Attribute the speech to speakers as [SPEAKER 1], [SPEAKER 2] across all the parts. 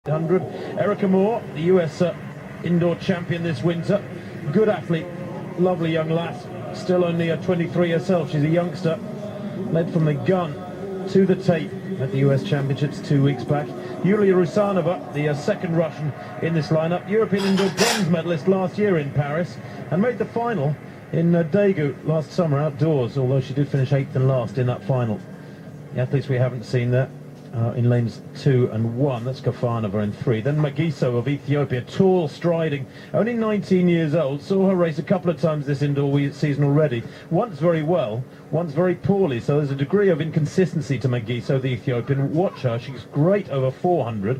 [SPEAKER 1] 100. Erica Moore, the US indoor champion this winter. Good athlete, lovely young lass, still only 23 herself. She's a youngster, led from the gun to the tape at the US Championships 2 weeks back. Yulia Rusanova, the second Russian in this lineup, European indoor bronze medalist last year in Paris, and made the final in Daegu last summer outdoors, although she did finish 8th and last in that final. The athletes we haven't seen there in lanes 2 and 1, that's Kafanova in 3. Then Magiso of Ethiopia, tall, striding, only 19 years old, saw her race a couple of times this indoor season already. Once very well, once very poorly, so there's a degree of inconsistency to Magiso, the Ethiopian. Watch her, she's great over 400.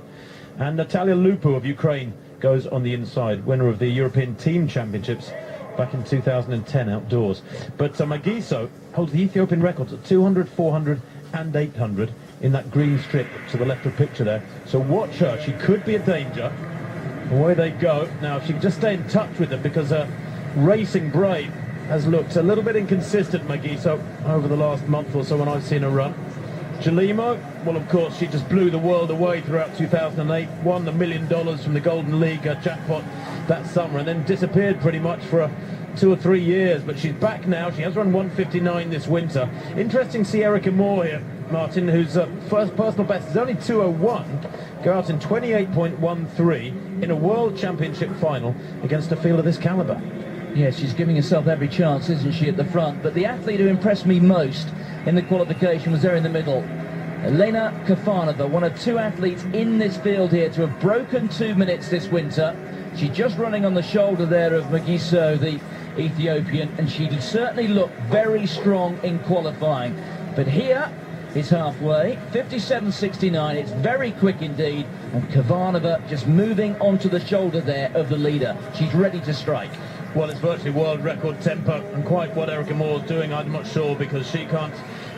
[SPEAKER 1] And Natalia Lupu of Ukraine goes on the inside, winner of the European Team Championships back in 2010 outdoors. But Magiso holds the Ethiopian records at 200, 400 and 800 in that green strip to the left of the picture there. So watch her, she could be a danger. Away they go. Now, if she can just stay in touch with them, because her racing brain has looked a little bit inconsistent, Magiso, over the last month or so when I've seen her run. Jelimo, well, of course, she just blew the world away throughout 2008, won the $1 million from the Golden League jackpot that summer, and then disappeared pretty much for 2 or 3 years. But she's back now. She has run 1:59 this winter. Interesting to see Erica Moore here, Martin, whose first personal best is only 2:01, go out in 28.13 in a World Championship final against a field of this caliber.
[SPEAKER 2] Yeah, she's giving herself every chance, isn't she, at the front? But the athlete who impressed me most in the qualification was there in the middle. Elena Kafanova, one of 2 athletes in this field here to have broken 2 minutes this winter. She's just running on the shoulder there of Magiso, the Ethiopian, and she certainly looked very strong in qualifying. But here is halfway, 57.69, it's very quick indeed, and Kafanova just moving onto the shoulder there of the leader. She's ready to strike.
[SPEAKER 1] Well, it's virtually world record tempo, and quite what Erica Moore's doing, I'm not sure, because she can't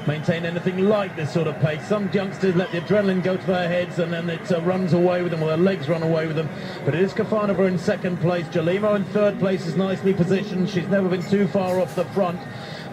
[SPEAKER 1] maintain anything like this sort of pace. Some youngsters let the adrenaline go to their heads and then it runs away with them, or their legs run away with them. But it is Kafanova in second place. Jelimo in third place is nicely positioned. She's never been too far off the front.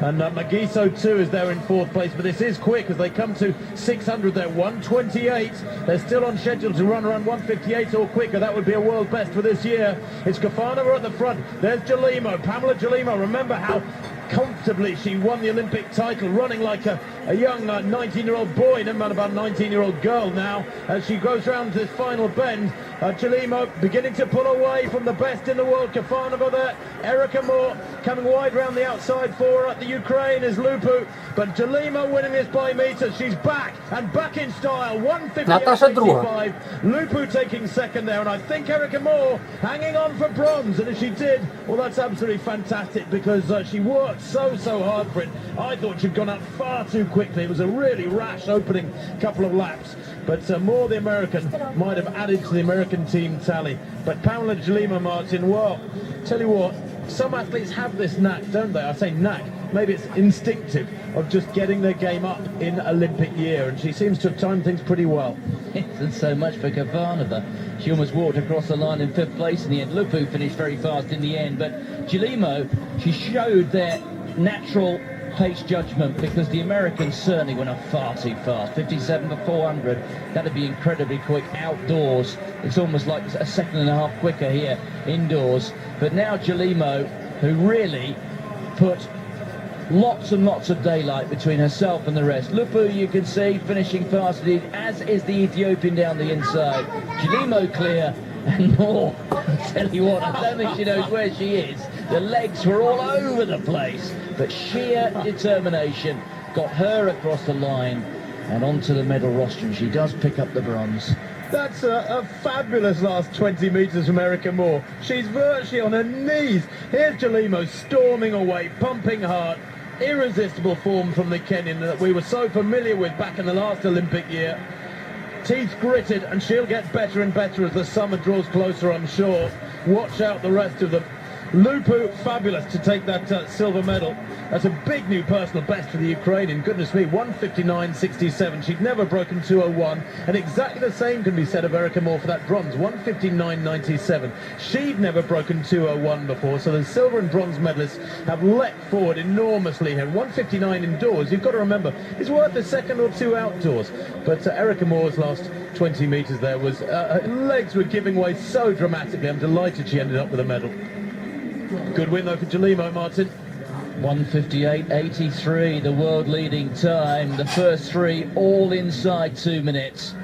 [SPEAKER 1] And Magiso too is there in fourth place, but this is quick as they come to 600 there, 128. They're still on schedule to run around 158 or quicker. That would be a world best for this year. It's Kafanova at the front. There's Jelimo, Pamela Jelimo. Remember how comfortably she won the Olympic title, running like a young 19-year-old boy, never mind about a 19-year-old girl now, as she goes round this final bend. Jelimo beginning to pull away from the best in the world. Kafanova there, Erica Moore coming wide round the outside for her. At the Ukraine is Lupu, but Jelimo winning this by meters. She's back, and back in style, 158.85. Lupu taking second there, and I think Erica Moore hanging on for bronze, and if she did, well, that's absolutely fantastic, because she worked so hard for it. I thought she'd gone out far too quickly. It was a really rash opening couple of laps, but Moore, the American, might have added to the American team tally. But Pamela Jelimo, Martin, well, tell you what, some athletes have this knack, don't they? I say knack, maybe it's instinctive, of just getting their game up in Olympic year, and she seems to have timed things pretty well.
[SPEAKER 2] And so much for Kafanova. She almost walked across the line in 5th place in the end. Lupu finished very fast in the end, but Jelimo, she showed their natural pace judgment, because the Americans certainly went up far too fast. 57 for 400, that'd be incredibly quick outdoors. It's almost like a second and a half quicker here indoors. But now Jelimo, who really put lots and lots of daylight between herself and the rest. Lupu, you can see, finishing fast indeed, as is the Ethiopian down the inside. Jelimo clear, and more. I tell you what, I don't think she knows where she is. The legs were all over the place, but sheer determination got her across the line and onto the medal roster, and she does pick up the bronze.
[SPEAKER 1] That's a fabulous last 20 metres from Erica Moore. She's virtually on her knees. Here's Jelimo storming away, pumping hard. Irresistible form from the Kenyan that we were so familiar with back in the last Olympic year. Teeth gritted, and she'll get better and better as the summer draws closer, I'm sure. Watch out the rest of them. Lupu, fabulous to take that silver medal. That's a big new personal best for the Ukrainian. Goodness me, 1:59.67. She'd never broken 2:01, and exactly the same can be said of Erica Moore for that bronze, 1:59.97. She'd never broken 2:01 before, so the silver and bronze medalists have leapt forward enormously here. 1:59 indoors, you've got to remember, is worth a second or two outdoors. But Erica Moore's last 20 metres there was, her legs were giving way so dramatically. I'm delighted she ended up with a medal. Good win though for Jelimo, Martin.
[SPEAKER 2] 1:58.83, the world leading time. The first three all inside 2 minutes.